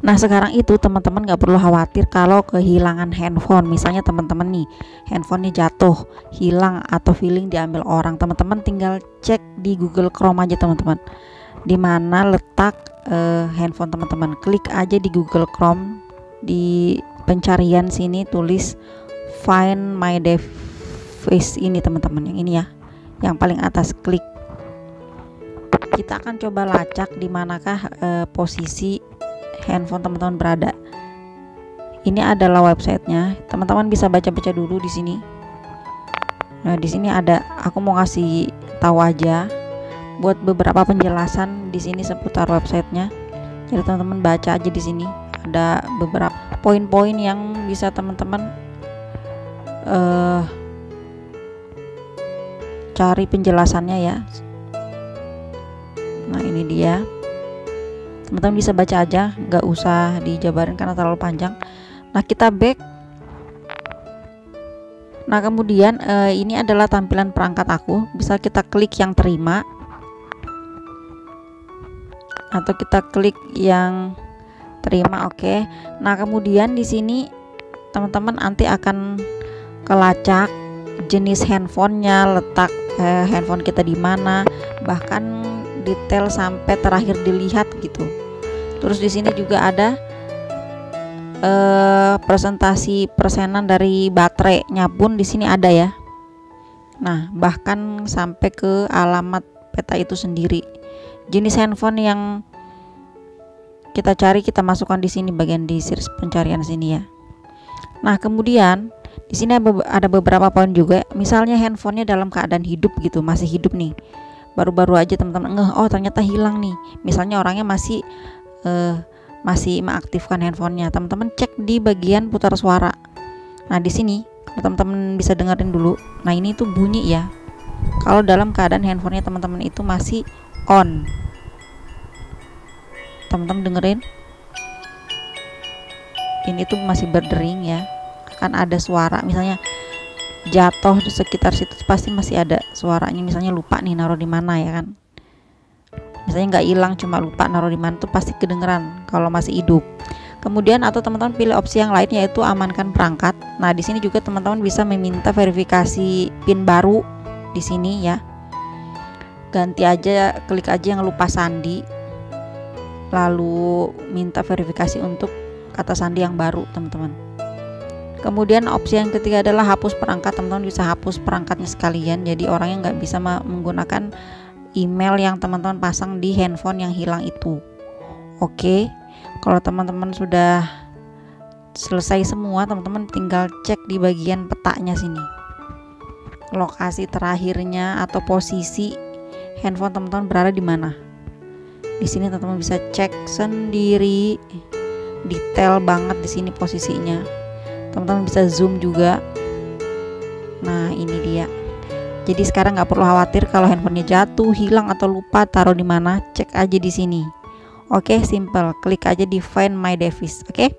Nah sekarang itu teman-teman nggak perlu khawatir kalau kehilangan handphone. Misalnya teman-teman nih handphonenya jatuh, hilang atau feeling diambil orang, teman-teman tinggal cek di Google Chrome aja teman-teman, di mana letak handphone teman-teman. Klik aja di Google Chrome, di pencarian sini tulis Find My Device ini teman-teman, yang ini ya, yang paling atas. Klik, kita akan coba lacak di manakah posisi handphone teman-teman berada. Ini adalah websitenya, teman-teman bisa baca-baca dulu di sini. Nah di sini ada, aku mau ngasih tahu aja buat beberapa penjelasan di sini seputar websitenya. Jadi teman-teman baca aja di sini, ada beberapa poin-poin yang bisa teman-teman cari penjelasannya ya. Nah ini dia, teman-teman bisa baca aja, nggak usah dijabarin karena terlalu panjang. Nah kita back. Nah kemudian ini adalah tampilan perangkat aku, bisa kita klik yang terima atau kita klik yang terima. Oke. Nah kemudian di sini teman-teman nanti akan kelacak jenis handphonenya, letak handphone kita di mana, bahkan detail sampai terakhir dilihat gitu. Terus di sini juga ada presentasi persenan dari baterainya pun di sini ada ya. Nah bahkan sampai ke alamat peta itu sendiri. Jenis handphone yang kita cari kita masukkan di sini, bagian di search pencarian sini ya. Nah kemudian di sini ada beberapa poin juga. Misalnya handphonenya dalam keadaan hidup gitu, masih hidup nih, baru-baru aja teman-teman ngeh, oh ternyata hilang nih. Misalnya orangnya masih mengaktifkan handphonenya, teman-teman cek di bagian putar suara. Nah di sini teman-teman bisa dengerin dulu. Nah ini tuh bunyi ya, kalau dalam keadaan handphonenya teman-teman itu masih on. Teman-teman dengerin, ini tuh masih berdering ya, akan ada suara. Misalnya jatuh di sekitar situ pasti masih ada suaranya. Misalnya lupa nih naruh di mana ya kan, misalnya nggak hilang cuma lupa naruh di mana, tuh pasti kedengeran kalau masih hidup. Kemudian atau teman-teman pilih opsi yang lain, yaitu amankan perangkat. Nah di sini juga teman-teman bisa meminta verifikasi PIN baru di sini ya. Ganti aja, klik aja yang lupa sandi, lalu minta verifikasi untuk kata sandi yang baru teman-teman. Kemudian opsi yang ketiga adalah hapus perangkat. Teman-teman bisa hapus perangkatnya sekalian, jadi orangnya nggak bisa menggunakan email yang teman-teman pasang di handphone yang hilang itu. Oke, kalau teman-teman sudah selesai semua, teman-teman tinggal cek di bagian petanya sini, lokasi terakhirnya atau posisi handphone teman-teman berada di mana. Di sini teman-teman bisa cek sendiri, detail banget di sini posisinya. Teman-teman bisa zoom juga. Nah ini dia. Jadi sekarang nggak perlu khawatir kalau handphonenya jatuh, hilang atau lupa taruh di mana, cek aja di sini. Oke, simple. Klik aja di Find My Device. Oke.